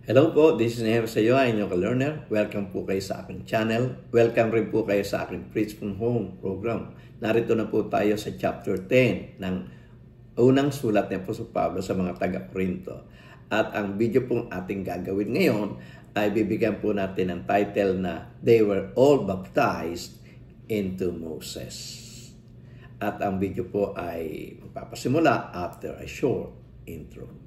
Hello po, this is Nehemiah sa iyo, inyong ka-learner. Welcome po kayo sa aking channel. Welcome rin po kayo sa aking Preach from Home program. Narito na po tayo sa chapter 10 ng unang sulat ni Apostol Pablo sa mga taga-Corinto. At ang video pong ating gagawin ngayon ay bibigyan po natin ng title na They Were All Baptized into Moses. At ang video po ay magpapasimula after a short intro.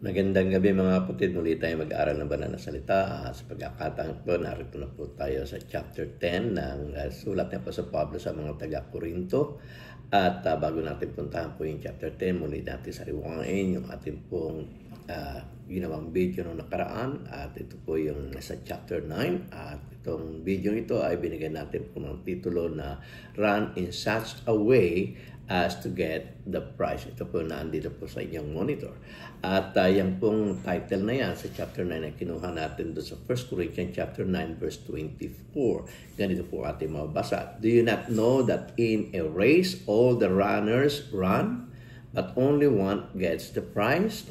Magandang gabi mga kapatid, muli tayo mag-aaral ng banal na salita. Sa pagkakataon po, narito na po tayo sa chapter 10 ng sulat ni Apostol Pablo sa mga taga-Corinto. At bago natin puntahan po yung chapter 10, muli natin sariwain yung ating pong ginawang video noong nakaraan. At ito po yung sa chapter 9. At itong video ito ay binigyan natin po ng titulo na Run in Such a Way as to get the prize. Ito po nandito po sa inyong monitor. At yung pong title na yan sa chapter 9 ay kinuha natin doon sa 1 Corinthians chapter 9 verse 24. Ganito po ating mabasa. Do you not know that in a race all the runners run, but only one gets the prize?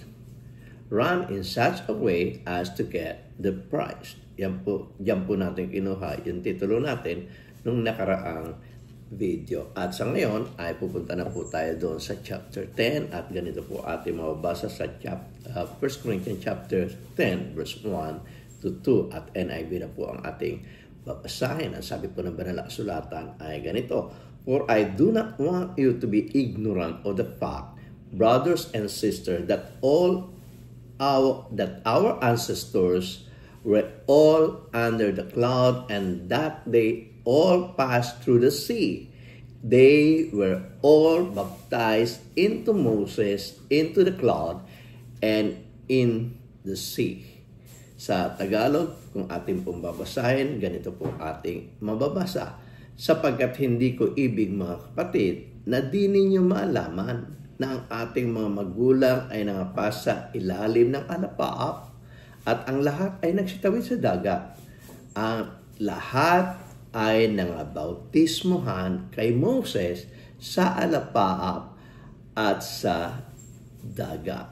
Run in such a way as to get the prize. Yan po natin kinuha yung titulo natin nung nakaraang video. At sa ngayon ay pupunta na po tayo doon sa chapter 10 at ganito po ating mababasa sa 1 Corinthians chapter 10 verse 1 to 2 at NIV na po ang ating babasahin. Ang sabi po ng banal na kasulatan ay ganito: For I do not want you to be ignorant of the fact, brothers and sisters, that our ancestors were all under the cloud and that they all passed through the sea. They were all baptized into Moses, into the cloud, and in the sea. Sa Tagalog, kung ating pong babasahin, ganito po ating mababasa. Sapagkat hindi ko ibig, mga kapatid, na di ninyo malaman na ang ating mga magulang ay nangapas sa ilalim ng alapaap at ang lahat ay nagsitawid sa dagat. Ang lahat ay nangabautismuhan kay Moses sa alapaap at sa dagat.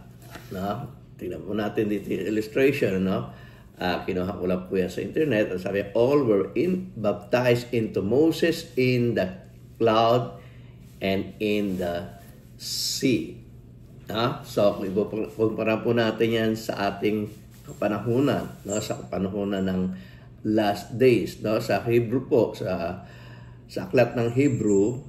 No? Tingnan po natin dito yung illustration. No? Kinuha ko lang po yan sa internet. At sabi, all were baptized into Moses in the cloud and in the sea. So, kumpara po natin yan sa ating kapanahunan. No? Sa kapanahunan ng last days, no? Sa Hebrew po, sa aklat ng Hebrew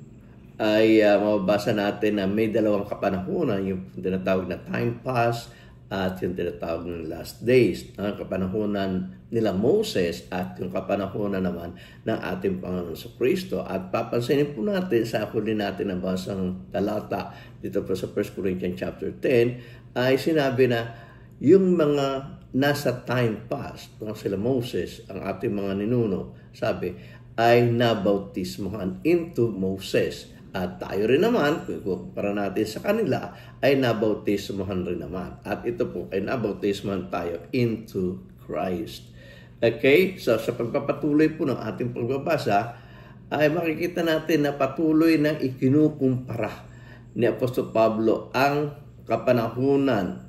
ay mababasa natin na may dalawang kapanahunan, yung tinatawag na time pass at yung tinatawag ng last days, no? Kapanahunan nila Moses at yung kapanahunan naman ng ating Panginoon sa Kristo. At papansinin po natin sa huli natin na basang talata dito po sa 1 Corinthians chapter 10 ay sinabi na yung mga nasa time past, sila Moses, ang ating mga ninuno, sabi, ay nabautismuhan into Moses. At tayo rin naman, para natin sa kanila, ay nabautismuhan rin naman. At ito po ay nabautismuhan tayo into Christ. Okay? So, sa pagpapatuloy po ng ating pagbabasa, ay makikita natin na patuloy na ikinukumpara ni Apostol Pablo ang kapanahunan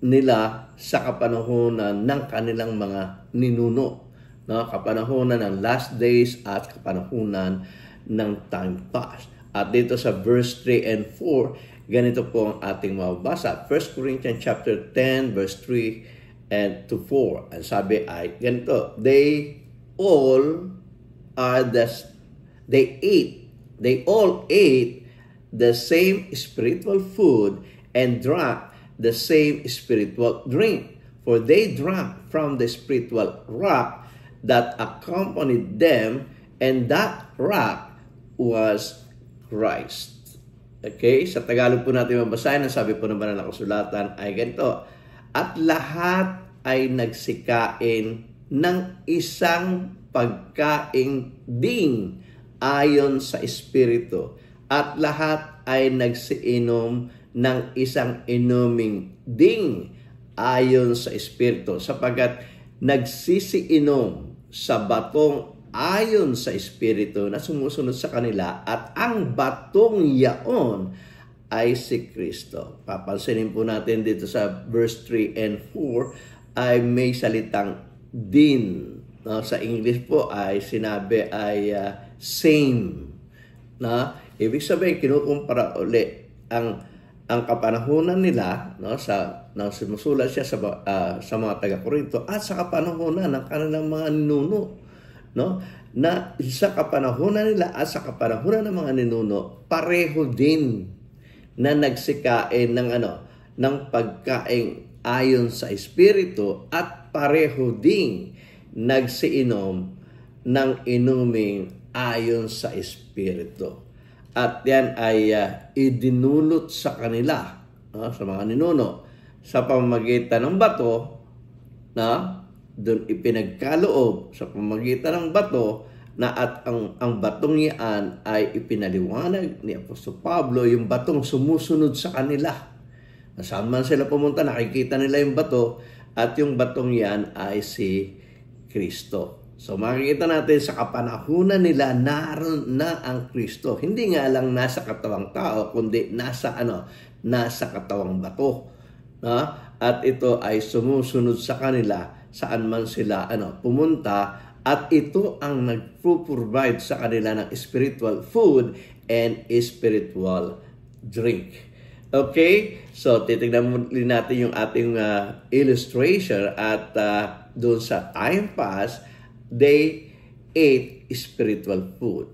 nila sa kapanahunan ng kanilang mga ninuno, no? Kapanahunan ng last days at kapanahunan ng time past. At dito sa verse 3 and 4, ganito po ang ating mababasa. 1 Corinthians chapter 10 verse 3 and to 4. Ang sabi ay ganito: They all ate the same spiritual food and drank the same spiritual drink, for they drank from the spiritual rock that accompanied them, and that rock was Christ. Okay? Sa Tagalog po natin mabasahin, ang sabi po ng banal na kasulatan ay ganito: At lahat ay nagsikain ng isang pagkaing ding ayon sa Espiritu, at lahat ay nagsiinom ng isang inuming ding ayon sa Espiritu, sapagkat nagsisiinom sa batong ayon sa Espiritu na sumusunod sa kanila, at ang batong yaon ay si Kristo. Papansinin po natin dito sa verse 3 and 4 ay may salitang din. No? Sa English po ay sinabi ay same. No? Ibig sabihin, kinukumpara uli ang kapanahunan nila, no, nang sumusulat siya sa mga taga-Korinto, at sa kapanahunan ng kanilang mga ninuno, no, na sa kapanahunan nila at sa kapanahunan ng mga ninuno, pareho din na nagsikain ng pagkain ayon sa Espiritu, at pareho ding nagsiinom ng inuming ayon sa Espiritu. At yan ay idinulot sa kanila, sa mga ninuno, sa pamamagitan ng bato, na doon ipinagkaloob sa pamamagitan ng bato, na at ang batong yan ay ipinaliwanag ni Apostol Pablo, yung batong sumusunod sa kanila. Saan man sila pumunta, nakikita nila yung bato, at yung batong yan ay si Kristo. So makikita natin sa kapanahunan nila, naroon na ang Kristo. Hindi nga lang nasa katawang tao, kundi nasa katawang bato. At ito ay sumusunod sa kanila saan man sila pumunta, at ito ang nagpo-provide sa kanila ng spiritual food and spiritual drink. Okay? So titignan muli natin yung ating illustration, at doon sa time pass, they ate spiritual food.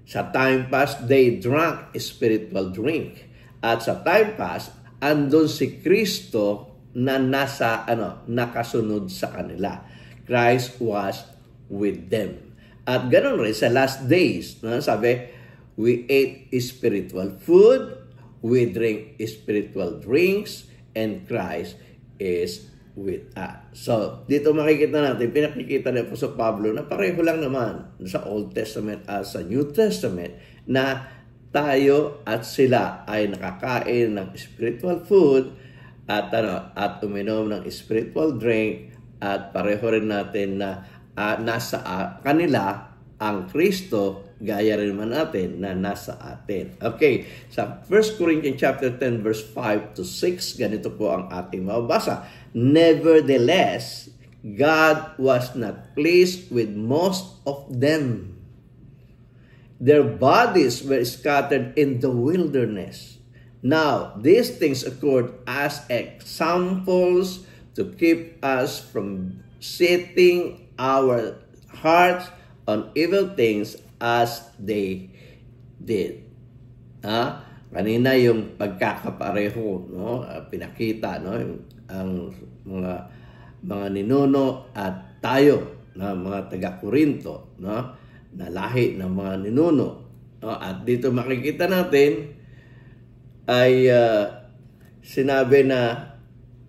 Sa time pass, they drank spiritual drink. At sa time pass, andun si Kristo na nakasunod sa kanila. Christ was with them. At ganoon rin sa last days, sabi, we ate spiritual food, we drink spiritual drinks, and Christ is with us. So, dito makikita natin, pinakikita na po sa Pablo na pareho lang naman sa Old Testament at sa New Testament, na tayo at sila ay nakakain ng spiritual food at uminom ng spiritual drink, at pareho rin natin na nasa kanila ang Kristo, gaya rin naman natin na nasa atin. Okay, sa 1 Corinthians chapter 10 verse 5 to 6, ganito po ang ating mababasa. Nevertheless, God was not pleased with most of them. Their bodies were scattered in the wilderness. Now, these things occurred as examples to keep us from setting our hearts on evil things as they did. Kanina yung pagkakapareho, no? Pinakita, no? Ang mga ninuno at tayo na mga taga-Korinto, no? Na lahi ng mga ninuno, no? At dito makikita natin ay sinabi na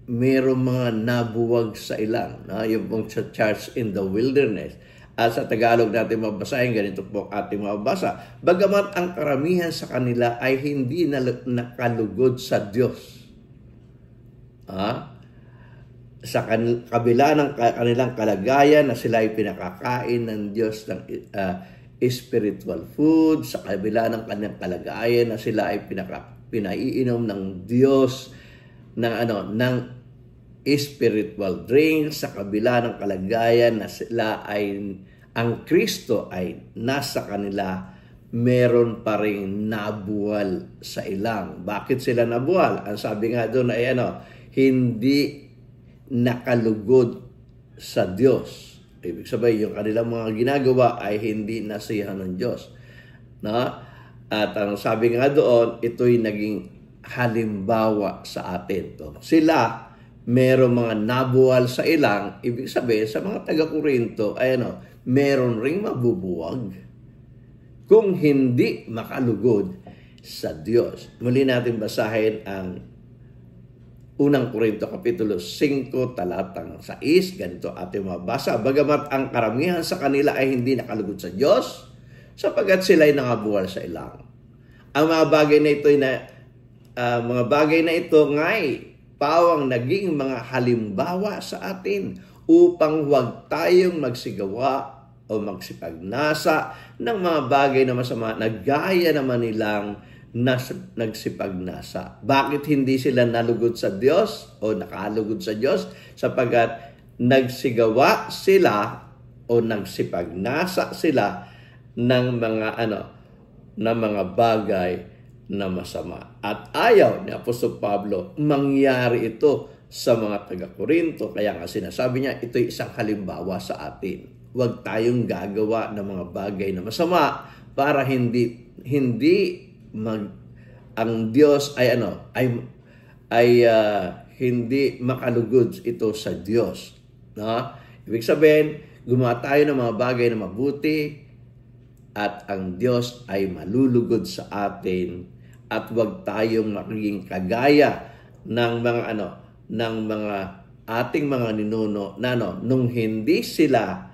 mayroong mga nabuwag sa ilang, no? Yung pong sa church in the wilderness. At sa Tagalog natin mabasahin, ganito po ating mababasa. Bagamat ang karamihan sa kanila ay hindi nakalugod sa Diyos. Sa kabila ng kanilang kalagayan na sila ay pinakakain ng Diyos ng spiritual food, sa kabila ng kanilang kalagayan na sila ay pinaiinom ng Diyos ng spiritual drink, sa kabila ng kalagayan na sila ay ang Kristo ay nasa kanila, meron pa rin nabuwal sa ilang. Bakit sila nabuwal? Ang sabi nga doon ay hindi nakalugod sa Diyos. Ibig sabihin, yung kanilang mga ginagawa ay hindi nasiyahan ng Diyos. At ang sabi nga doon, ito'y naging halimbawa sa atin. Sila, meron mga nabuwal sa ilang, ibig sabihin, sa mga taga-Korinto, ay meron ring mabubuwag kung hindi makalugod sa Diyos. Muli natin basahin ang Unang Korinto Kapitulo 5, talatang 6, ganito ating mabasa. Bagamat ang karamihan sa kanila ay hindi nakalugod sa Diyos, sapagkat sila ay nangabuwal sa ilang. Ang mga bagay na ito nga'y pawang naging mga halimbawa sa atin upang huwag tayong magsigawa o magsipagnasa ng mga bagay na masama na gaya naman nilang nagsipagnasa. Bakit hindi sila nalugod sa Diyos o nakalugod sa Diyos? Sapagkat nagsigawa sila o nagsipagnasa sila ng mga bagay na masama. At ayaw ni Apostol Pablo mangyari ito sa mga taga-Korinto. Kaya nga sinasabi niya, ito'y isang halimbawa sa atin. Huwag tayong gagawa ng mga bagay na masama para ang Diyos ay hindi makalugod ito sa Diyos. No? Ibig sabihin, gumawa tayo ng mga bagay na mabuti at ang Diyos ay malulugod sa atin at huwag tayong maging kagaya ng mga ating mga ninuno na nung hindi sila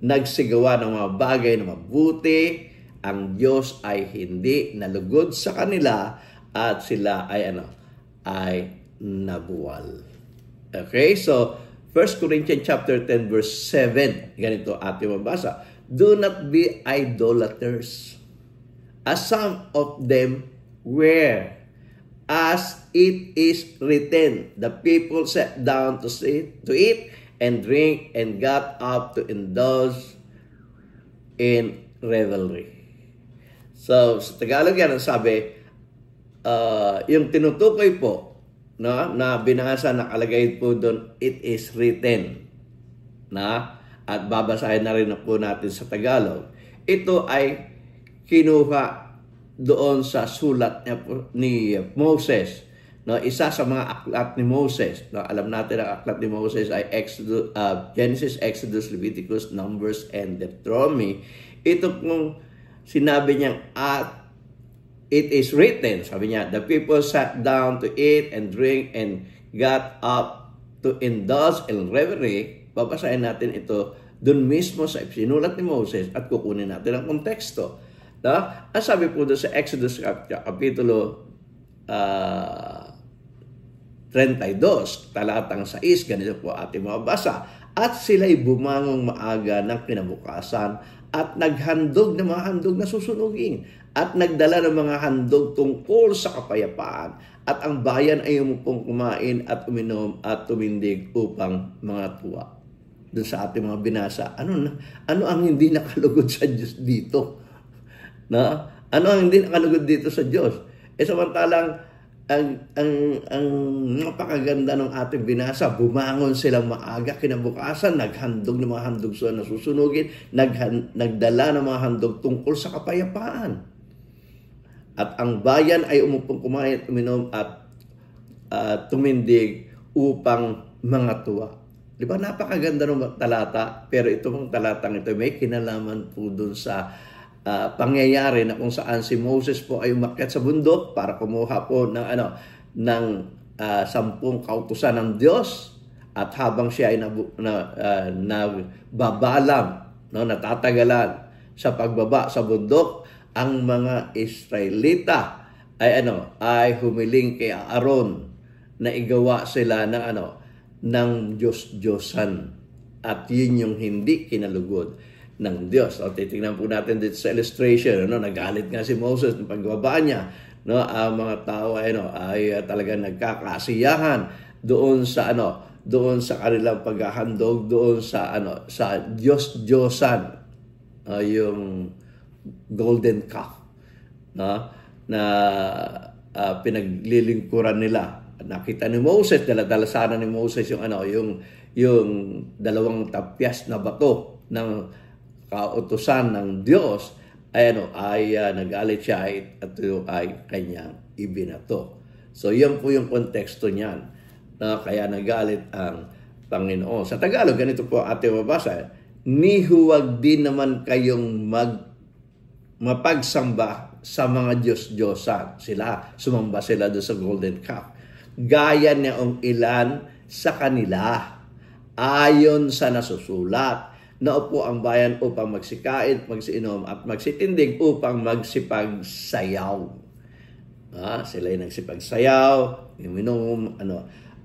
nagsigawa ng mga bagay na mabuti, ang Diyos ay hindi nalugod sa kanila at sila ay nabuwal. Okay, so 1 Corinthians chapter 10 verse 7, ganito ating mabasa. Do not be idolaters, as some of them were, as it is written, the people sat down to eat and drink and got up to indulge in revelry. So, sa Tagalog yan, ang sabi, yung tinutukoy po, na binasa, nakalagay po doon, it is written, at babasahin na rin po natin sa Tagalog. Ito ay kinuha doon sa sulat ni Moses. Isa sa mga aklat ni Moses. Alam natin ang aklat ni Moses ay Genesis, Exodus, Leviticus, Numbers, and Deuteronomy. Ito kung sinabi niya, it is written, sabi niya, the people sat down to eat and drink and got up to indulge in revelry. Babasahin natin ito dun mismo sa sinulat ni Moses at kukunin natin ang konteksto. Ang sabi po doon sa Exodus Kapitulo 32, talatang 6, ganito po ating mabasa. At sila'y bumangong maaga ng kinabukasan at naghandog ng mga handog na susunugin at nagdala ng mga handog tungkol sa kapayapaan at ang bayan ay umupong kumain at uminom at tumindig upang mga tuwa. Doon sa ating mga binasa, ano ang hindi nakalugod sa Diyos dito? Ano ang hindi nakalugod dito sa Diyos? Samantalang ang napakaganda ng ating binasa, bumangon silang maaga kinabukasan, naghandog ng mga handog na susunugin, nagdala ng mga handog tungkol sa kapayapaan. At ang bayan ay umupong kumain, uminom at tumindig upang mga tuwa. Di ba napakaganda ng talata, pero itong talatang ito may kinalaman po dun sa pangyayari na kung saan si Moses po ay umakyat sa bundok para kumuha po ng 10 kautusan ng Diyos, at habang siya ay nagbabalam, natatagalan sa pagbaba sa bundok, ang mga Israelita ay humiling kay Aaron na igawa sila ng Diyos-Diyosan, at yun yung hindi kinalugod ng Diyos. Titingnan po natin dito sa illustration, nagalit nga si Moses ng pagbaba niya. Ang mga tao ay talagang nagkakasiyahan doon sa kanilang paghahandog doon sa Diyos-Diyosan, yung golden calf na pinaglilingkuran nila. Nakita ni Moses, dala-dala sana ni Moses yung dalawang tapyas na bato ng kautusan ng Diyos, ay nagalit siya at ito ay kanyang ibinato. So yan po yung konteksto niyan, kaya nagalit ang Panginoon. Sa Tagalog, ganito po ating mabasa, ni huwag din naman kayong mapagsamba sa mga Diyos-Diyosan. Sumamba sila doon sa golden calf. gaya niyaong ilan sa kanila. Ayon sa nasusulat, naupo ang bayan upang magsikain, magsiinom at magsitindig upang magsipagsayaw. Sila'y nagsipagsayaw, uminom,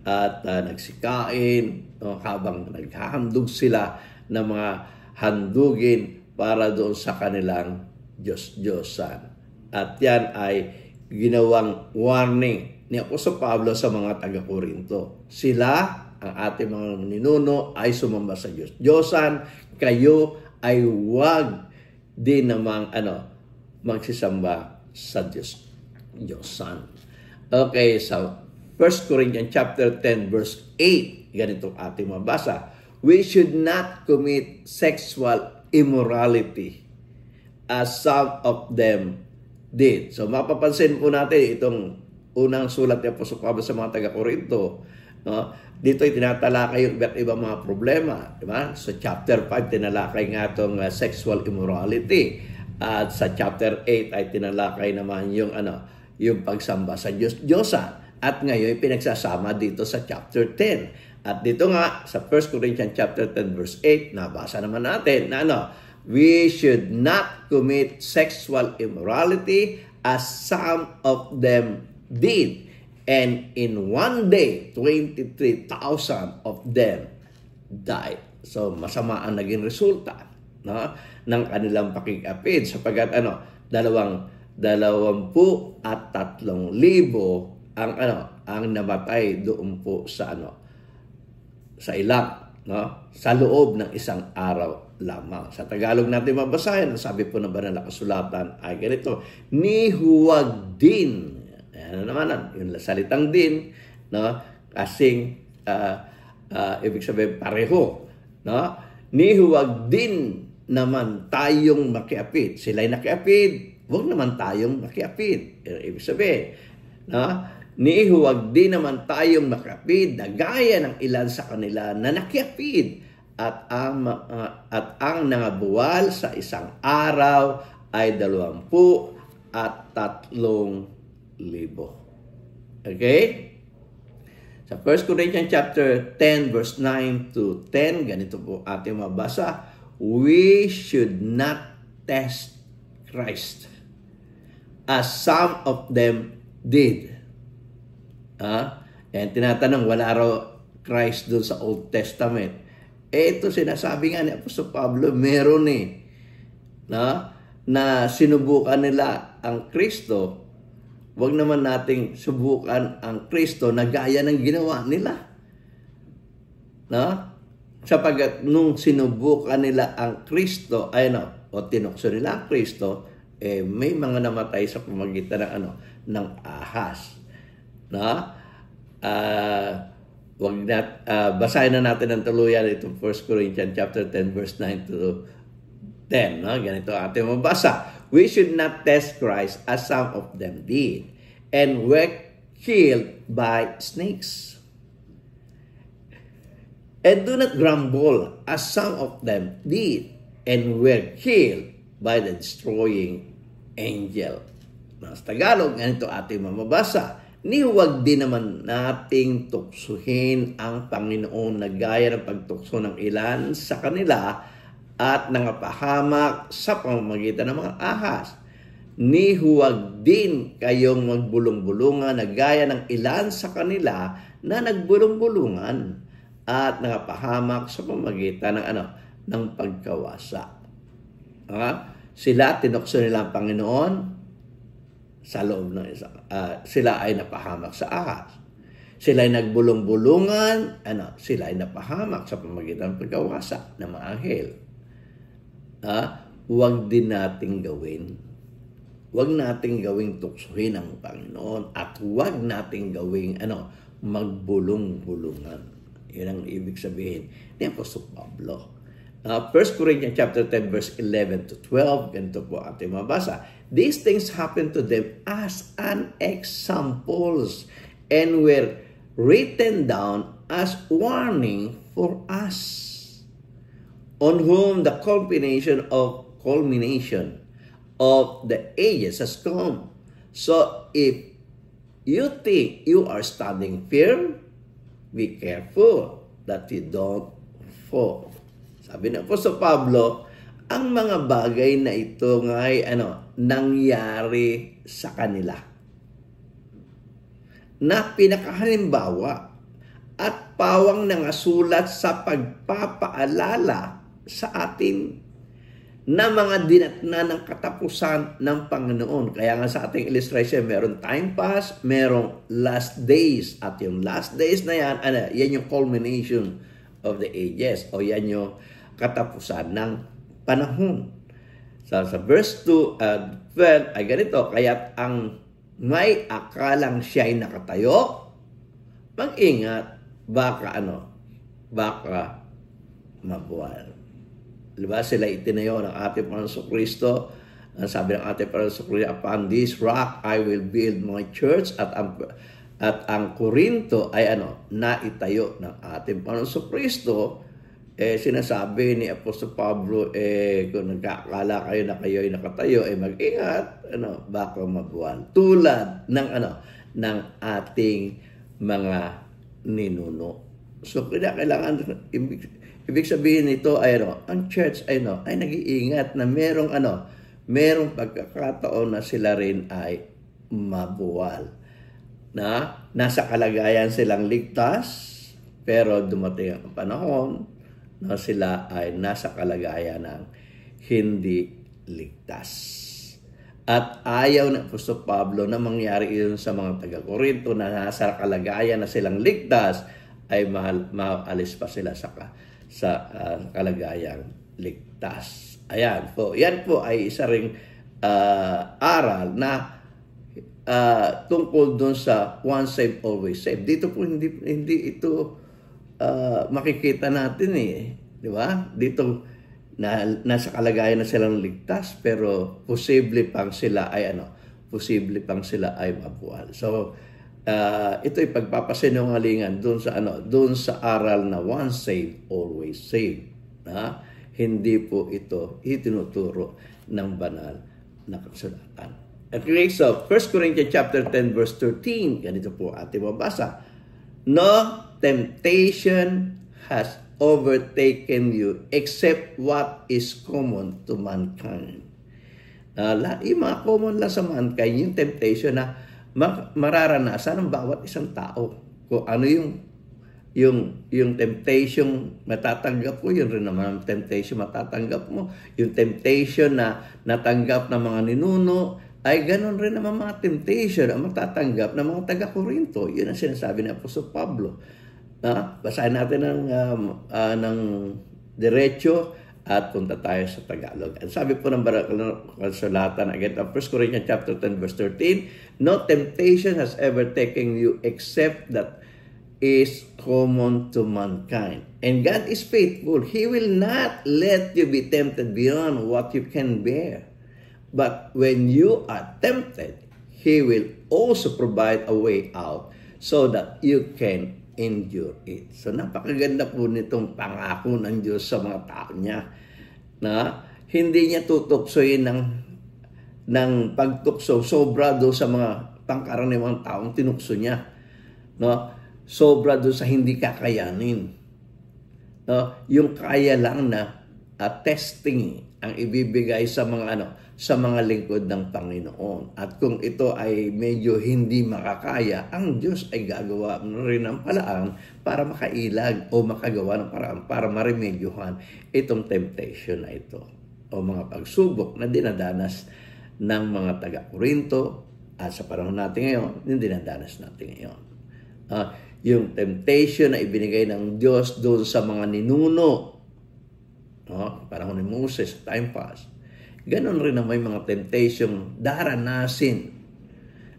at nagsikain, habang naghahandog sila ng mga handugin para doon sa kanilang Diyos-Diyosan. At yan ay ginawang warning ni Apostol Pablo sa mga taga-Korinto. Sila, ang ating mga ninuno, ay sumamba sa Diyos-Diyosan. Kayo ay huwag din namang magsisamba sa Diyos-Diyosan. Okay, so 1 Corinthians chapter 10 verse 8, ganito ating mabasa. We should not commit sexual immorality as some of them did. So mapapansin po natin itong unang sulat ni Apostol Pablo sa mga taga-Korinto. Dito ay tinatalakay yung iba't ibang mga problema. Diba? Sa chapter 5, tinalakay nga itong sexual immorality. At sa chapter 8 ay tinalakay naman yung pagsamba sa Diyos-Diyosan. At ngayon, pinagsasama dito sa chapter 10. At dito nga, sa 1 Corinthians chapter 10 verse 8, nabasa naman natin na we should not commit sexual immorality as some of them did. And in one day, 23,000 of them died. So, masama ang naging resulta ng kanilang pakikapid sapagkat 23,000 ang namatay doon po sa ilang, sa loob ng isang araw lamang. Sa Tagalog natin mabasahin, ang sabi po ng banal na kasulatan ay ganito, ni huwag din, yung salitang din, kasing ibig sabihin pareho, ni huwag din naman tayong makiapid. Sila'y nakiapid, huwag naman tayong makiapid. Ibig sabihin, ni huwag din naman tayong makiapid na gaya ng ilan sa kanila na nakiapid at ang nangabuwal sa isang araw ay 23,000. Okay? Sa 1 Corinthians chapter 10 verse 9 to 10, ganito po ating mabasa. We should not test Christ as some of them did. Yan, tinatanong, wala raw Christ doon sa Old Testament. Ito sinasabi nga ni Apostol Pablo, meron na sinubukan nila ang Kristo. Huwag naman nating subukan ang Kristo na gaya ng ginawa nila. Sapagat nung sinubukan nila ang Kristo, o tinukso nila ang Kristo, may mga namatay sa pamagitan ng ahas. Basahin na natin ang tuluyan itong 1 Corinthians chapter 10 verse 9 to 10. Ganito ating mabasa. We should not test Christ as some of them did and were killed by snakes. And do not grumble as some of them did and were killed by the destroying angel. Sa Tagalog, ganito ating mamabasa. Ni huwag din naman nating tuksuhin ang Panginoon na gaya ng pagtukso ng ilan sa kanila at nangapahamak sa pamamagitan ng mga ahas. Ni huwag din kayong magbulong-bulungan na gaya ng ilan sa kanila na nagbulong-bulungan at nangapahamak sa pamamagitan ng pagkawasa. Sila, tinukso nila ang Panginoon, sa loob ng sila ay napahamak sa ahas. Sila ay nagbulong-bulungan, sila ay napahamak sa pamamagitan ng pagkawasa ng mga anghel. Huwag din nating gawin. Huwag nating gawing tuksuhin ang Panginoon at huwag nating gawing magbulong-bulungan. Yan ang ibig sabihin ni Apostol Pablo. 1 Corinthians chapter 10 verse 11 to 12, ganito po ating mabasa. These things happened to them as an examples and were written down as warning for us, on whom the culmination of the ages has come. So if you think you are standing firm, be careful that you don't fall. Sabi ng Apostol Pablo, ang mga bagay na ito ngay nangyari sa kanila na pinakahalimbawa at pawang nangasulat sa pagpapaalala sa atin na mga dinatna ng katapusan ng Panginoon. Kaya nga sa ating illustration, meron time pass, merong last days. At yung last days na yan, yan yung culmination of the ages. O yan yung katapusan ng panahon. So, sa verse 2 and 12 ay ganito, kaya't ang may akalang siya'y nakatayo, mag-ingat, baka mabuwal. Diba? Sila itinayo ng ating Panginoon Kristo. Sabi ng ating Panginoon Kristo, upon this rock I will build my church. At ang Korinto ay naitayo ng ating Panginoon Kristo. Sinasabi ni Apostol Pablo, kung nagkakala kayo na kayo ay nakatayo, mag-ingat, baka mabuwal. Tulad ng ng ating mga ninuno. So kailangan, ibig sabihin nito ay ang church ay nag-iingat na merong pagkakataon na sila rin ay mabuwal. Na nasa kalagayan silang ligtas, pero dumating ang panahon na sila ay nasa kalagayan ng hindi ligtas. At ayaw ng Apostol Pablo na mangyari iyon sa mga taga-Korinto na nasa kalagayan na silang ligtas ay maalis pa sila sa kalagayang ligtas. Ayan po. Yan po ay isa ring aral na tungkol dun sa once saved, always saved. Dito po hindi ito makikita natin di ba? Dito nasa kalagayan na silang ligtas, pero posible pang sila ay mabuwal. So ito ay pagpapasinungalingan doon sa aral na once saved, always saved. Hindi po ito itinuturo ng banal na kasulatan. Okay, so 1 Corinthians chapter 10 verse 13, ganito po ating mabasa. No temptation has overtaken you except what is common to mankind. Yung mga common lang sa mankind, yung temptation na mararanasan ng bawat isang tao. Kung ano yung temptation matatanggap ko, yun rin naman ang temptation matatanggap mo. Yung temptation na natanggap ng mga ninuno, ay ganun rin naman mga temptation ang matatanggap ng mga taga-Korinto. Yun ang sinasabi ni Apostol Pablo. Basahin natin ng diretso at punta tayo sa Tagalog. At sabi po ng kasulatan, again, 1 Corinthians chapter 10 verse 13, no temptation has ever taken you except that is common to mankind. And God is faithful. He will not let you be tempted beyond what you can bear. But when you are tempted, He will also provide a way out so that you can endure it. So napakaganda po nitong pangako ng Diyos sa mga tao niya na hindi niya tutuksoyin ng pagtukso sobra do sa mga pangkaraniwang taong tinukso niya. Sobra do sa hindi kakayanin. Yung kaya lang na testing ang ibibigay sa mga lingkod ng Panginoon. At kung ito ay medyo hindi makakaya, ang Diyos ay gagawa rin ng paraan para makailag o makagawa ng paraan para maremedyohan itong temptation na ito o mga pagsubok na dinadanas ng mga taga-Korinto at sa panahon natin ngayon, yung dinadanas natin ngayon. Yung temptation na ibinigay ng Diyos doon sa mga ninuno, panahon ni Moses, time pass. Ganon rin na may mga temptation daranasin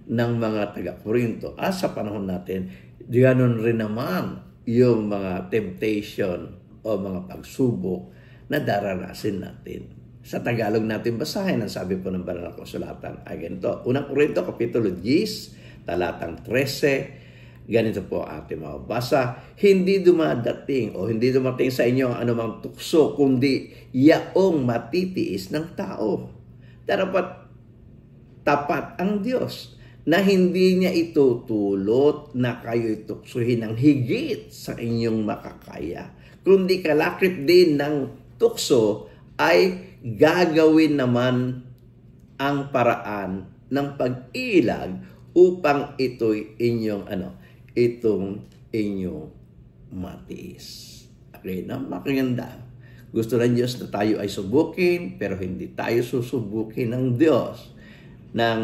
ng mga taga-Korinto. Sa panahon natin, ganon rin naman yung mga temptation o mga pagsubok na daranasin natin. Sa Tagalog natin basahin, ang sabi po ng banal na kasulatan ay ganito. Unang Korinto, kapitulo 10, talatang 13, ganito po ating mabasa. Hindi dumating sa inyo ang anumang tukso, kundi yaong matitiis ng tao. Dapat tapat ang Diyos na hindi niya itutulot na kayo'y tuksohin ng higit sa inyong makakaya. Kundi kalakip din ng tukso ay gagawin naman ang paraan ng pag-ilag upang ito'y itong inyong matiis. Okay, napakaganda. Gusto ng Diyos na tayo ay subukin, pero hindi tayo susubukin ng Diyos ng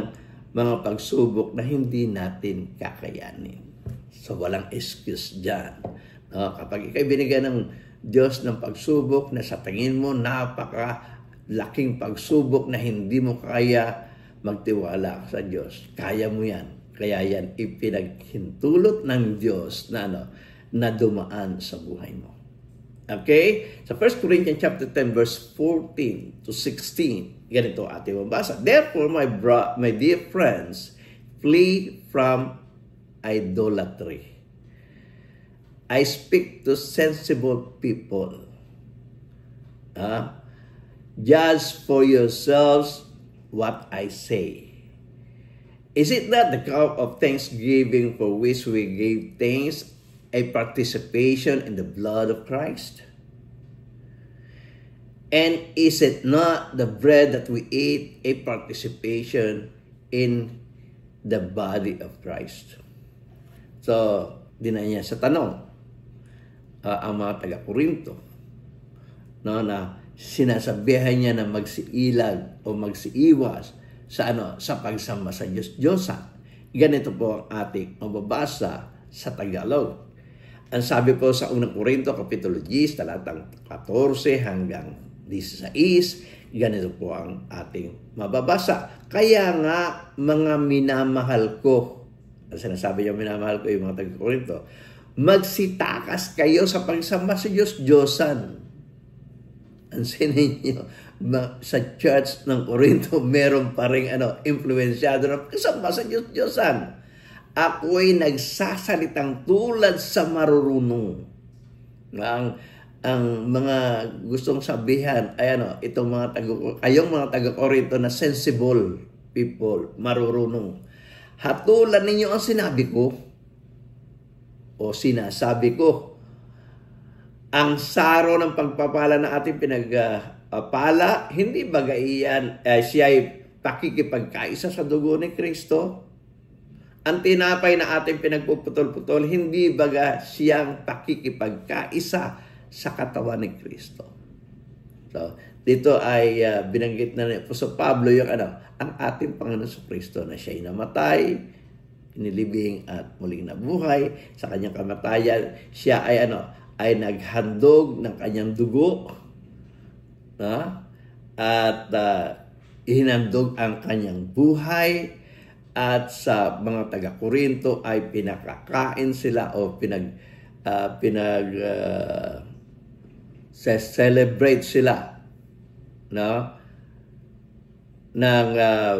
mga pagsubok na hindi natin kakayanin. So, walang excuse dyan. No? Kapag ikay binigyan ng Diyos ng pagsubok na sa tingin mo napakalaking pagsubok na hindi mo kaya, magtiwala sa Diyos. Kaya mo yan. Kaya yan ipinaghintulot ng Diyos na dumaan sa buhay mo. Okay? Sa 1 Corinthians chapter 10 verse 14 to 16, ganito ating mabasa. Therefore, my dear friends, flee from idolatry. I speak to sensible people. Judge for yourselves what I say. Is it not the cup of thanksgiving for which we gave thanks a participation in the blood of Christ? And is it not the bread that we eat a participation in the body of Christ? So, dinanya sa tanong, ang mga taga-Korinto, na sinasabihan niya na magsiilag o magsiiwas sa pagsamba sa Diyos-Diyosan. Ganito po ang ating mababasa sa Tagalog. Ang sabi po sa unang Korinto, Kapitulo 10, talatang 14 hanggang 16, ganito po ang ating mababasa. Kaya nga, mga minamahal ko, ang sinasabi niya minamahal ko yung mga taga-Korinto, magsitakas kayo sa pagsamba sa Diyos-Diyosan. Ang sininyo, sa church ng Korinto, meron pa rin influensyado na pagsamba sa Diyos-Diyosan. Ako'y nagsasalitang tulad sa marurunong. Ang mga gustong sabihan ay kayong mga taga-Korinto na sensible people, marurunong. Hatulan ninyo ang sinabi ko o sinasabi ko. Ang saro ng pagpapala na ating pinagpala, hindi baga iyan siya ay pakikipagkaisa sa dugo ni Kristo? Ang tinapay na ating pinagpuputol-putol, hindi baga siyang pakikipagkaisa sa katawan ni Kristo? So, dito ay binanggit na ni Apostol Pablo yung ang ating Panginoon sa Kristo na siya'y namatay, inilibing at muling nabuhay. Sa kanyang kamatayan, siya ay naghandog ng kanyang dugo at ihinandog ang kanyang buhay, at sa mga taga-Korinto ay pinakakain sila o celebrate sila ng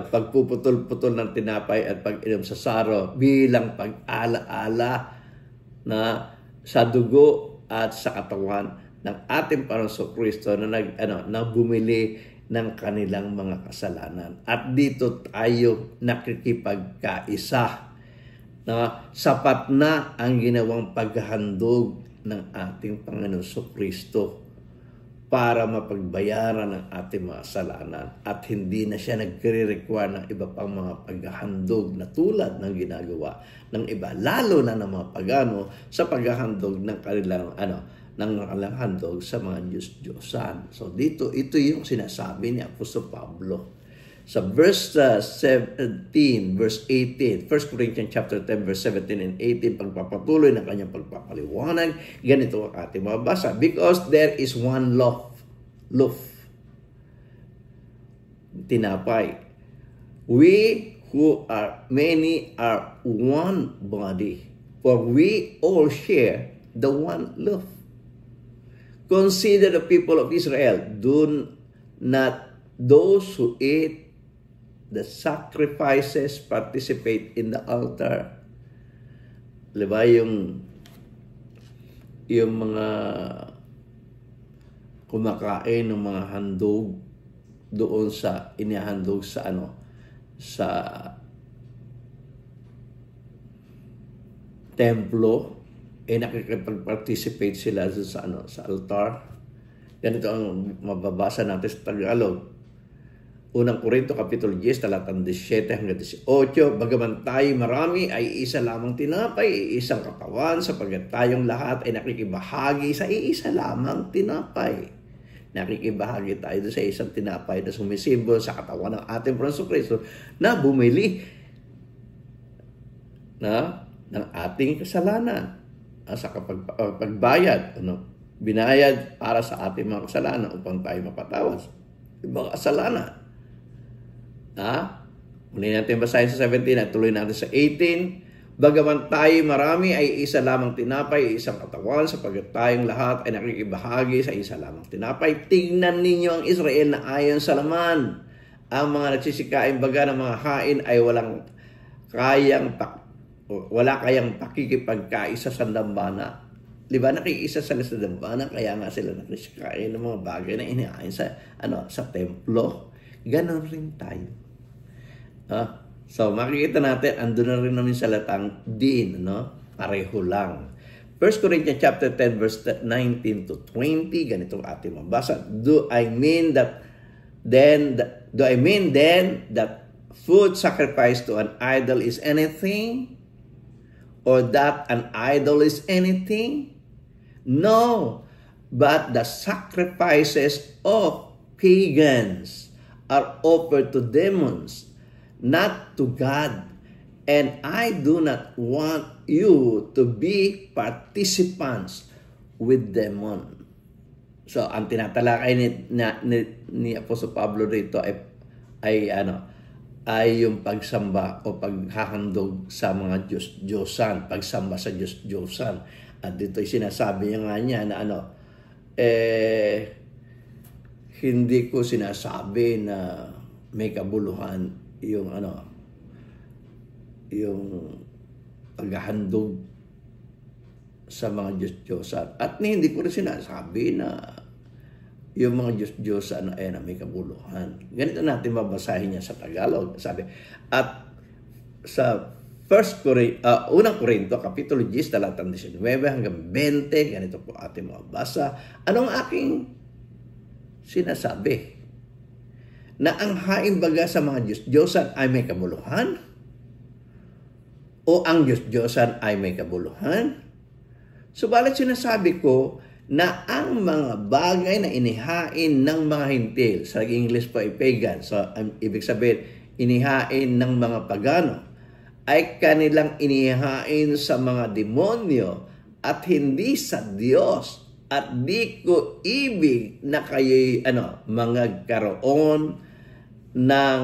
pagpuputol-putol ng tinapay at pag-inom sa saro bilang pag-ala-ala sa dugo at sa katawan ng ating Panginoon Kristo na bumili ng kanilang mga kasalanan. At dito tayo nakikipagkaisa. Sapat na ang ginawang paghahandog ng ating Panginoon Kristo para mapagbayaran ang ating mga kasalanan. At hindi na siya nagre-require ng iba pang mga paghahandog na tulad ng ginagawa ng iba, lalo na ng mga pagano sa paghahandog ng kanilang handog sa mga Diyos-Diyosan. So ito yung sinasabi ni Apostol Pablo. Sa verse 17, verse 18, 1 Corinthians chapter 10, verse 17 and 18, pagpapatuloy ng kanyang pagpapaliwanag, ganito ang ating mabasa. Because there is one loaf, tinapay. We who are many are one body, for we all share the one loaf. Consider the people of Israel. Do not those who eat the sacrifices participate in the altar. Diba yung mga kumakain ng mga handog doon sa inihandog sa templo, nakikipag-participate sila sa altar. Ganito ang mababasa natin sa Tagalog. Unang Korinto, Kapitulo 10, talatang 17 hanggang 18. Bagaman tayo marami, ay isa lamang tinapay, isang katawan, sapagkat tayong lahat ay nakikibahagi sa isa lamang tinapay. Nakikibahagi tayo sa isang tinapay na sumisimbol sa katawan ng ating Panginoong Kristo na bumili ng ating kasalanan sa pagbayad. Binayad para sa ating mga kasalanan upang tayo mapatawas yung mga kasalanan. Muli natin basahin sa 17 at tuloy natin sa 18. Bagaman tayo marami ay isa lamang tinapay, isang katawan, sapagkat tayong lahat ay nakikibahagi sa isa lamang tinapay. Tingnan ninyo ang Israel na ayon sa laman. Ang mga nagsisikaing baga ng mga hain ay wala kayang pakikipagkaisa sa dambana. Di ba, nakiisa sila sa dambana, kaya nga sila nagsisikain ng mga bagay na inihain sa templo. Ganon rin tayo. So, makikita natin, andun na rin namin salatang din, pareho lang. 1 Corinthians chapter 10, verse 19 to 20, ganitong ating mabasa. Do I mean then that food sacrificed to an idol is anything? Or that an idol is anything? No, but the sacrifices of pagans are offered to demons, not to God. And I do not want you to be participants with demon. So, ang tinatalakay ni Apostol Pablo dito ay yung pagsamba o paghahandog sa mga Diyos-Diyosan, pagsamba sa Diyos-Diyosan. At dito sinasabi niya na hindi ko sinasabi na may kabuluhan yung paghahandog sa mga Diyos-Diyosan. At hindi ko rin sinasabi na yung mga Diyos-Diyosan na may kabuluhan. Ganito natin mabasahin niya sa Tagalog. Sabi, at sa Unang Korinto, Kapitulo 10, talatang 19 hanggang 20, ganito po ating mabasa. Anong aking sinasabi? Na ang haing baga sa mga Diyos-Diyosan ay may kabuluhan? O ang Diyos-Diyosan ay may kabuluhan? Subalit sinasabi ko na ang mga bagay na inihain ng mga hintil, sa English po ay pagan, so ibig sabihin, inihain ng mga pagano, ay kanilang inihain sa mga demonyo at hindi sa Diyos. At di ko ibig na kayo'y magkaroon ng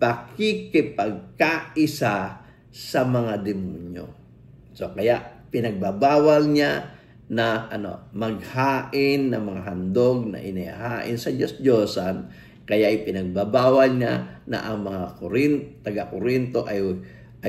pakikipagkaisa sa mga demonyo. So kaya pinagbabawal niya na maghain ng mga handog na inihain sa Diyos-Diyosan, kaya ipinagbabawal niya na ang mga taga-Korinto ay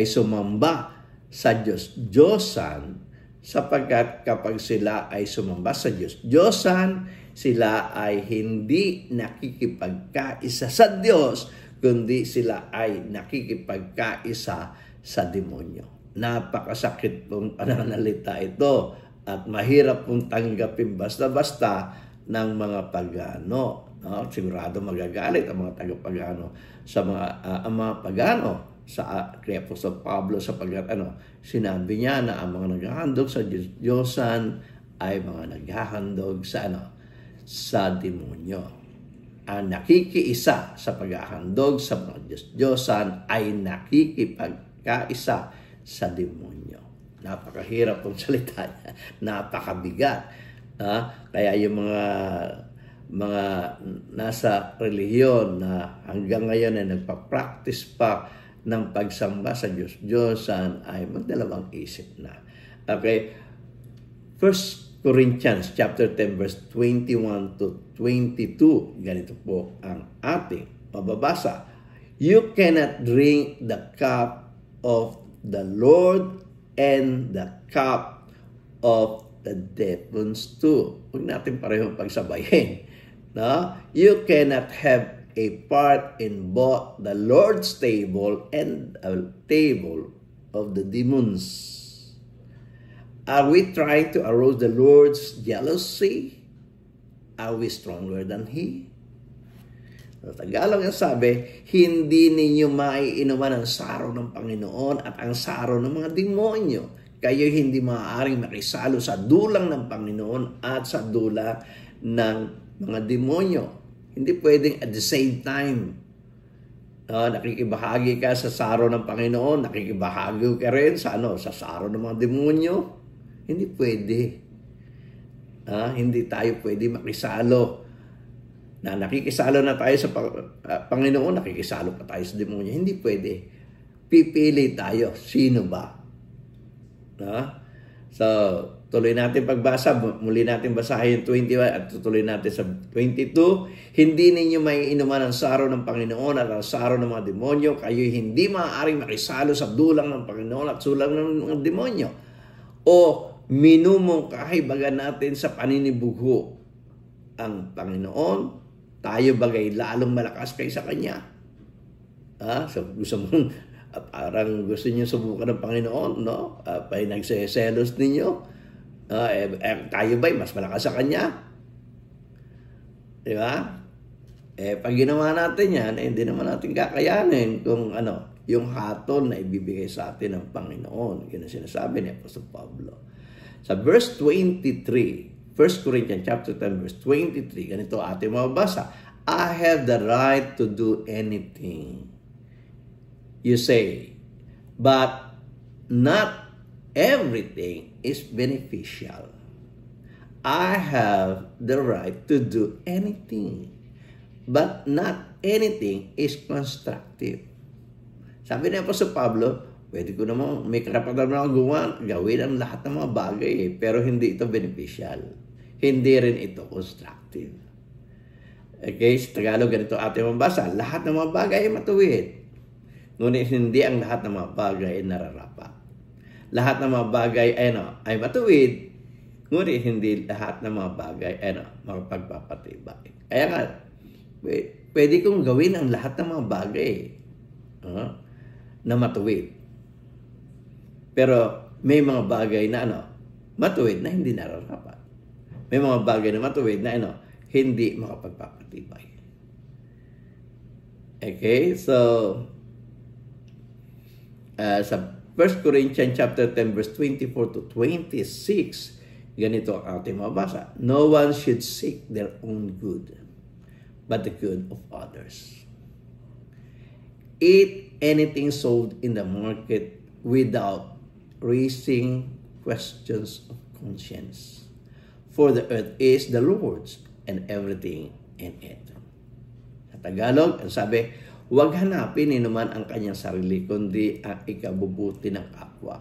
sumamba sa Diyos-Diyosan, sapagkat kapag sila ay sumamba sa Diyos-Diyosan, sila ay hindi nakikipagkaisa sa Diyos, kundi sila ay nakikipagkaisa sa demonyo. Napakasakit pong pananalita ito at mahirap pong tanggapin basta-basta ng mga pagano. Sigurado magagalit ang mga taga-pagano sa mga pagano kay Apostol Pablo sapagkat sinabi niya na ang mga naghahandog sa Diyos-Diyosan ay mga naghahandog sa demonyo. Ang nakikiisa sa paghahandog sa mga Diyos-Diyosan ay nakikipagkaisa sa demonyo. Napakahirap pong salita niya. Napakabigat. Kaya yung mga nasa relihiyon na hanggang ngayon ay nagpa-practice pa ng pagsamba sa Diyos-Diyosan ay magdalawang isip na. Okay. 1 Corinthians chapter 10 verse 21 to 22. Ganito po ang ating mababasa. You cannot drink the cup of the Lord and the cup of the demons too. Huwag natin parehong pagsabayin. No? You cannot have a part in both the Lord's table and a table of the demons. Are we trying to arouse the Lord's jealousy? Are we stronger than He? Sa Tagalog ang sabi, hindi ninyo maiinuman ang saro ng Panginoon at ang saro ng mga demonyo. Kayo hindi maaaring makisalo sa dulang ng Panginoon at sa dula ng mga demonyo. Hindi pwedeng at the same time. Nakikibahagi ka sa saro ng Panginoon, nakikibahagi ka rin sa saro ng mga demonyo. Hindi pwede. Hindi tayo pwede makisalo. Nakikisalo na tayo sa Panginoon, nakikisalo pa tayo sa demonyo. Hindi pwede. Pipili tayo. Sino ba? So, tuloy natin pagbasa. Muli natin basahin 21 at tutuloy natin sa 22. Hindi ninyo maiinuman ang saro ng Panginoon at ang saro ng mga demonyo. Kayo hindi maaaring makisalo sa dulang ng Panginoon at sulang ng mga demonyo. O minumungkahi baga natin sa paninibugho ang Panginoon, tayo bagay lalong malakas kaysa Kanya. So gusto mo, parang gusto niyo subukan ng Panginoon, no? Nagseselos ninyo. Tayo ba'y mas malakas sa Kanya? Di ba? Pag ginawa natin yan, hindi naman natin kakayanin kung yung hatol na ibibigay sa atin ng Panginoon. Yun ang sinasabi ni Apostol Pablo. Sa verse 23, 1 Corinthians chapter 10, verse 23, ganito ating mababasa. I have the right to do anything, you say, but not everything is beneficial. I have the right to do anything, but not anything is constructive. Sabi ni Apostol Pablo, pwede ko naman, may karapatan na gawin ang lahat ng mga bagay, pero hindi ito beneficial. Hindi rin ito constructive. Okay, sa Tagalog, ganito ating mabasa, lahat ng mga bagay ay matuwid. Ngunit hindi ang lahat ng mga bagay ay nararapat. Lahat ng mga bagay ay matuwid, ngunit hindi lahat ng mga bagay ay makapagpapatibay. Kaya nga, pwede kong gawin ang lahat ng mga bagay na matuwid. Pero may mga bagay na matuwid na hindi nararapat. May mga bagay na matuwid na hindi makapagpapatibay. Okay? So, sa 1 Corinthians chapter 10 verse 24 to 26, ganito ang ating mabasa. No one should seek their own good, but the good of others. Eat anything sold in the market without raising questions of conscience. For the earth is the Lord's and everything in it. Sa Tagalog, ang sabi, huwag hanapin naman ang kanyang sarili, kundi ang ikabubuti ng kapwa.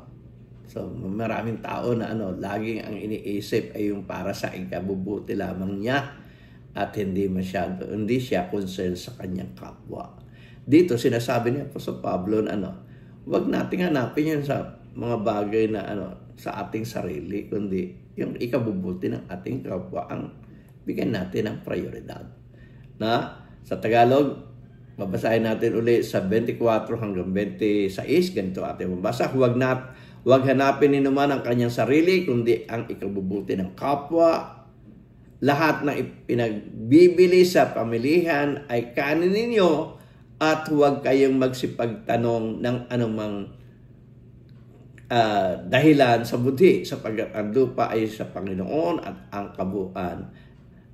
So, maraming tao na laging ang iniisip ay yung para sa ikabubuti lamang niya at hindi siya concerned sa kanyang kapwa. Dito, sinasabi ni Apostol Pablo na huwag nating hanapin yan sa mga bagay na sa ating sarili, kundi yung ikabubuti ng ating kapwa ang bigyan natin ng prioridad. Sa Tagalog, babasahin natin uli sa 24 hanggang 26, ganito ating mabasa. Huwag hanapin naman ang kanyang sarili, kundi ang ikabubuti ng kapwa. Lahat ng ipinagbibili sa pamilihan ay kanin ninyo at huwag kayong magsipagtanong ng anumang dahilan sa budhi, sapagkat ang lupa ay sa Panginoon at ang kabuuan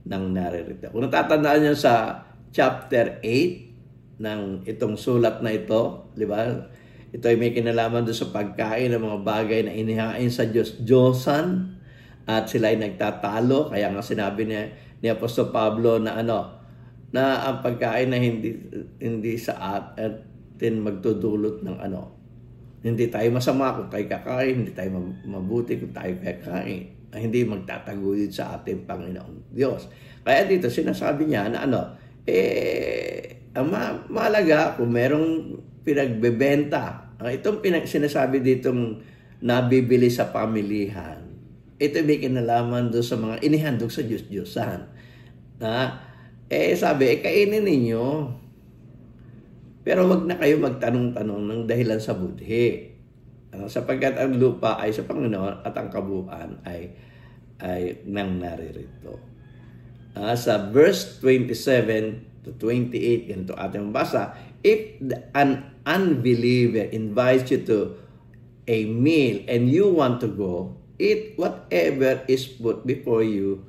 ng naririto. Kung natatandaan niyo sa chapter 8 ng itong sulat na ito, di ba? Ito ay may kinalaman doon sa pagkain ng mga bagay na inihain sa Diyos-Diyosan at sila ay nagtatalo. Kaya nga sinabi ni Apostol Pablo na na ang pagkain na hindi sa atin magdudulot ng hindi tayo masama kung tayo kakain, hindi tayo mabuti kung tayo kakain, hindi magtataguyod sa ating Panginoong Diyos. Kaya dito sinasabi niya na mahalaga kung merong pinagbebenta. Itong sinasabi ditong nabibili sa pamilihan, ito may kinalaman doon sa mga inihandog sa Diyos-Diyosan. Sabi, kainin ninyo. Pero wag na kayo magtanong-tanong ng dahilan sa budhi. sapagkat ang lupa ay sa Panginoon at ang kabuuan ay nang naririto. Sa verse 27 to 28, ganito ating mabasa, if an unbeliever invites you to a meal and you want to go, eat whatever is put before you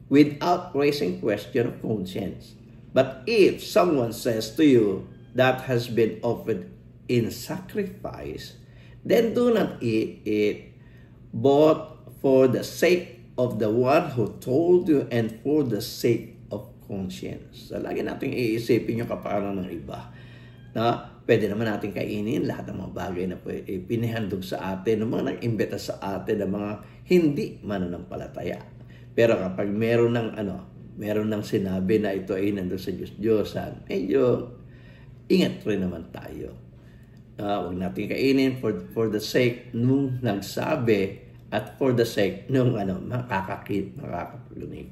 without raising question of conscience. But if someone says to you that has been offered in sacrifice, then do not eat it, both for the sake of the one who told you and for the sake of conscience. So, lagi natin iisipin yung kapakanan ng iba. Na pwede naman natin kainin lahat ng mga bagay na pinihandog sa atin, ng mga nag-imbita sa atin, ng mga hindi mananampalataya. Pero kapag meron ng sinabi na ito ay nandun sa Diyos-Diyosan, medyo ingat rin naman tayo. Huwag natin kainin for the sake nung nagsabi at for the sake nung makakapalunig.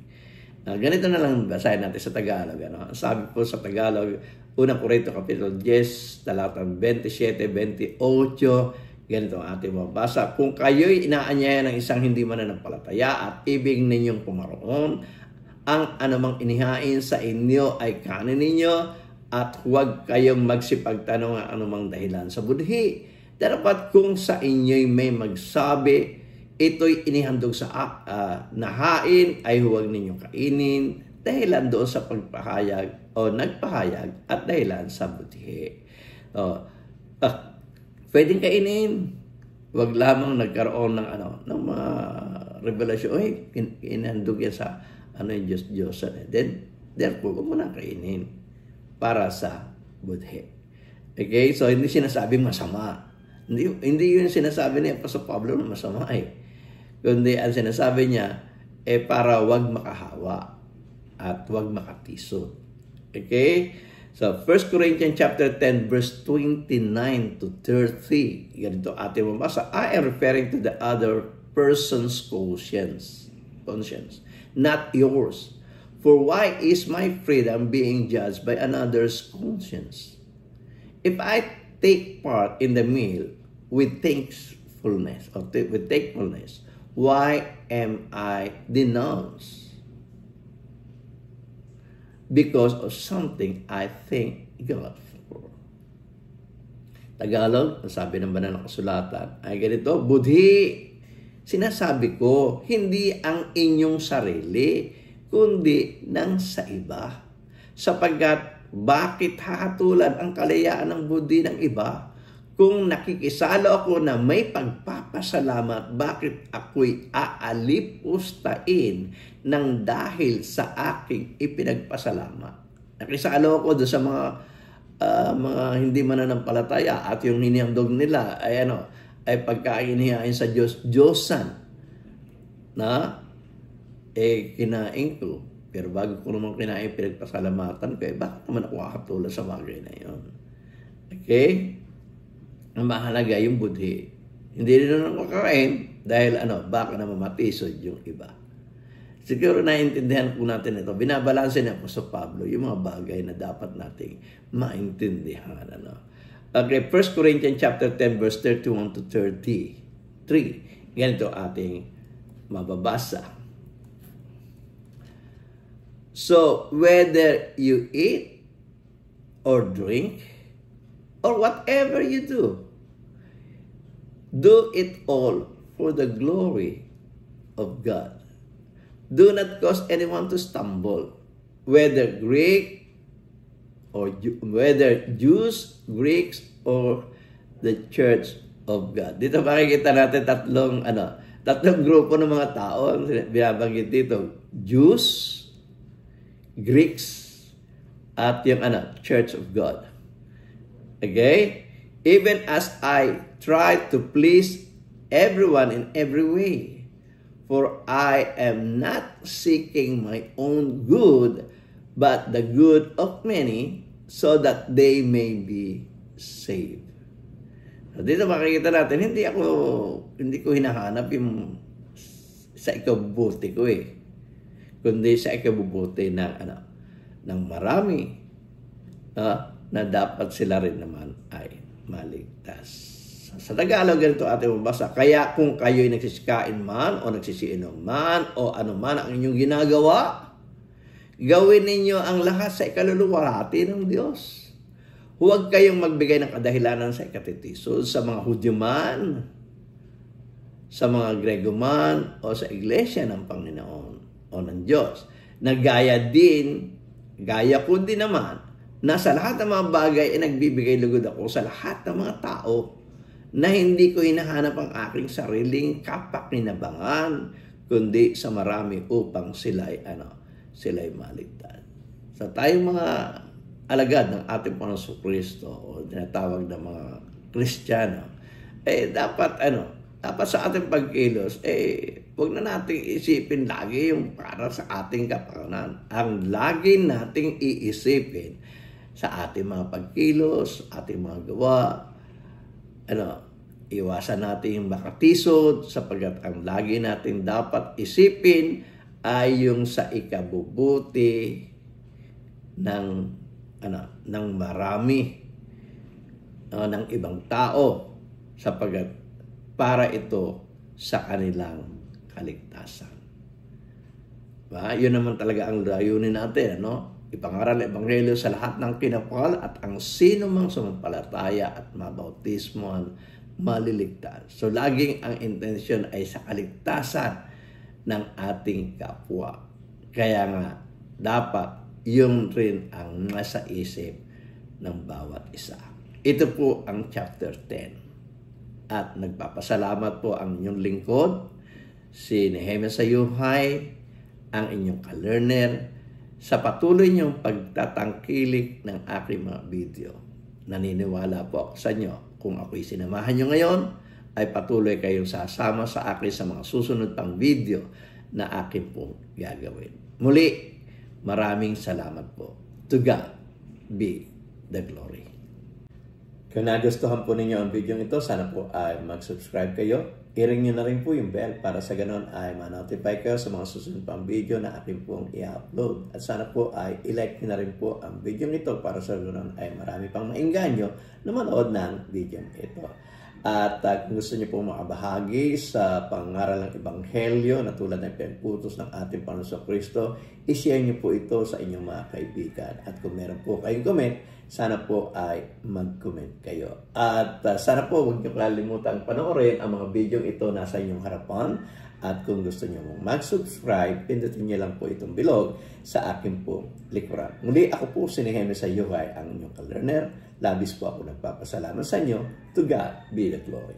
Ganito na lang basahin natin sa Tagalog. Sabi po sa Tagalog, Unang Korinto Kapitulo 10, talatang 27, 28, ganito ang ating mabasa. Kung kayo'y inaanyaya ng isang hindi mananampalataya at ibig ninyong pumaroon, ang anumang inihain sa inyo ay kanin ninyo at huwag kayong magsipagtanong ng anumang dahilan sa budhi. Dapat kung sa inyo'y may magsabi, ito'y inihandog sa nahain ay huwag ninyong kainin dahilan doon sa pagpahayag o nagpahayag at dahilan sa budhi. Pwedeng kainin. Huwag lamang nagkaroon ng mga revelasyon. Inhandog yan sa yung Diyos-Diyosan. Then, therefore, huwag mo na kainin para sa budhi. Okay? So, hindi sinasabing masama. Hindi yun sinasabi ni Apostol Pablo na masama Kundi ang sinasabi niya, para huwag makahawa at huwag makatisod. Okay? So, 1 Corinthians chapter 10, verse 29 to 30. Ganito ating mabasa. I am referring to the other person's conscience, not yours. For why is my freedom being judged by another's conscience? If I take part in the meal with thankfulness, why am I denounced? Because of something I thank God for. Tagalog, sabi ng banal na kasulatan, ay ganito, budhi, sinasabi ko, hindi ang inyong sarili, kundi ng sa iba. Sapagkat, bakit hahatulan ang kalayaan ng budhi ng iba? Kung nakikisalo ako na may pagpapasalamat, bakit ako'y aalipustain ng dahil sa aking ipinagpasalamat? Nakisalo ako doon sa mga hindi mananampalataya at yung hinihandog nila ay pagkainihain sa Diyos-Diyosan na kinain ko. Pero bago ko naman kinain pinagpasalamatan ko, bakit naman ako kakatulad sa bagay na yun? Okay? Ang mahalaga yung budhi. Hindi rin naman makakain dahil baka naman matisod yung iba. Siguro naiintindihan po natin ito. Binabalansin niya po sa Pablo yung mga bagay na dapat nating maintindihan. Okay, 1 Corinthians chapter 10 verse 31 to 33. Ganito ating mababasa. So, whether you eat or drink or whatever you do it all for the glory of God. Do not cause anyone to stumble, whether Greek or whether Jews, Greeks, or the Church of God. Dito makikita natin tatlong grupo ng mga tao. Binabanggit dito, Jews, Greeks, at yung Church of God. Okay? Even as I try to please everyone in every way, for I am not seeking my own good, but the good of many, so that they may be saved. So, dito makikita natin, hindi ko hinahanap yung sa ikabubuti ko kundi sa ikabubuti ng marami na dapat sila rin naman ay maligtas. Sa Tagalog, ganito ating mabasa. Kaya kung kayo'y nagsisikain man o nagsisiinom man o ano man ang inyong ginagawa, gawin ninyo ang lahat sa ikaluluwalhati ng Diyos. Huwag kayong magbigay ng kadahilanan sa ikatitiso sa mga Hudyo man, sa mga Grego man, o sa iglesia ng Panginoon o ng Diyos. Gaya ko din naman, na sa lahat ng mga bagay ay nagbibigay lugod ako sa lahat ng mga tao na hindi ko hinahanap ang aking sariling kapakinabangan, kundi sa marami upang sila'y maligtas. So tayong mga alagad ng ating Panginoon Kristo o tinatawag na mga Kristiyano, dapat sa ating pagkilos, huwag na nating isipin lagi yung para sa ating kapakanan. Ang lagi nating iisipin sa ating mga pagkilos, ating mga gawa, iwasan natin yung makatisod sapagkat ang lagi natin dapat isipin ay yung sa ikabubuti ng marami, ng ibang tao sapagkat para ito sa kanilang kaligtasan. Yun naman talaga ang layunin natin, ipangaral ang ebanghelyo sa lahat ng pinapakal at ang sino mang sumampalataya at mabautismohan maliligtas. So laging ang intensyon ay sa kaligtasan ng ating kapwa. Kaya nga dapat yun rin ang nasa isip ng bawat isa. Ito po ang chapter 10. At nagpapasalamat po ang inyong lingkod, si Nehemia Sayuhay, ang inyong ka-learner, sa patuloy niyong pagtatangkilik ng aking mga video. Naniniwala po ako sa inyo, kung ako'y sinamahan niyo ngayon, ay patuloy kayong sasama sa akin sa mga susunod pang video na akin pong gagawin. Muli, maraming salamat po. To God be the glory. Kung nagustuhan po ninyo ang video ito, sana po ay mag-subscribe kayo. I-ring nyo na rin po yung bell para sa ganon ay ma-notify kayo sa mga susunod pang video na akin pong i-upload. At sana po ay i-like nyo na rin po ang video ito para sa ganon ay marami pang maingganyo na manood ng video ito. At kung gusto nyo po makabahagi sa pangaral ng Ebanghelyo na tulad ng pinag-utos ng ating Panginoon Kristo, i-share nyo po ito sa inyong mga kaibigan. At kung meron po kayong comment, sana po ay mag-comment kayo. At sana po huwag nyo kalimutan panoorin ang mga video ito nasa inyong harapan. At kung gusto nyo mag-subscribe, pindutin nyo lang po itong bilog sa akin po likuran. Muli ako po si Nehemia Sayuhay, ang inyong ka-learner. Labis po ako nagpapasalamat sa inyo. To God be the glory.